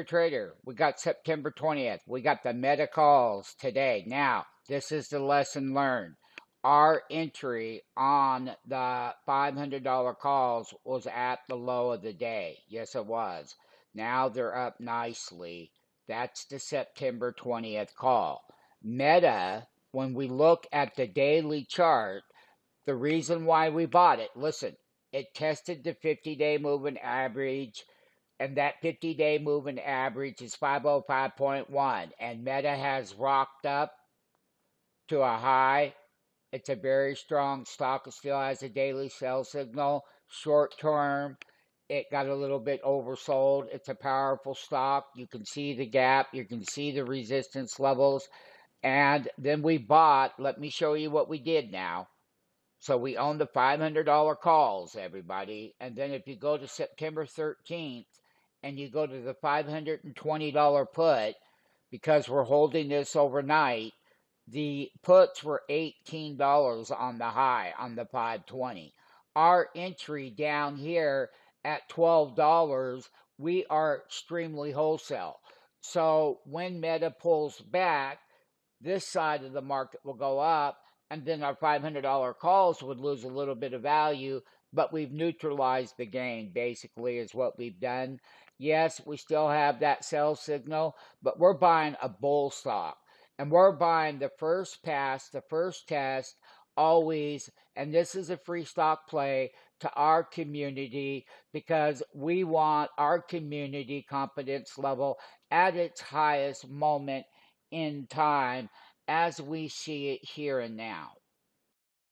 Trader, we got September 20th. We got the meta calls today. Now, this is the lesson learned. Our entry on the $500 calls was at the low of the day. Yes, it was. Now they're up nicely. That's the September 20th call. Meta, when we look at the daily chart, the reason why we bought it, listen, it tested the 50-day moving average, and that 50-day moving average is 505.1, and Meta has rocked up to a high. It's a very strong stock. It still has a daily sell signal. Short term, it got a little bit oversold. It's a powerful stock. You can see the gap. You can see the resistance levels. And then we bought, let me show you what we did now. So we own the $500 calls, everybody. And then if you go to September 13th and you go to the $520 put, because we're holding this overnight, the puts were $18 on the high on the 520. Our entry down here at $12, we are extremely wholesale. So when Meta pulls back, this side of the market will go up, and then our $500 calls would lose a little bit of value, but we've neutralized the gain, basically, is what we've done. Yes, we still have that sell signal, but we're buying a bull stock, and we're buying the first pass, the first test, always, and this is a free stock play to our community because we want our community confidence level at its highest moment in time as we see it here and now.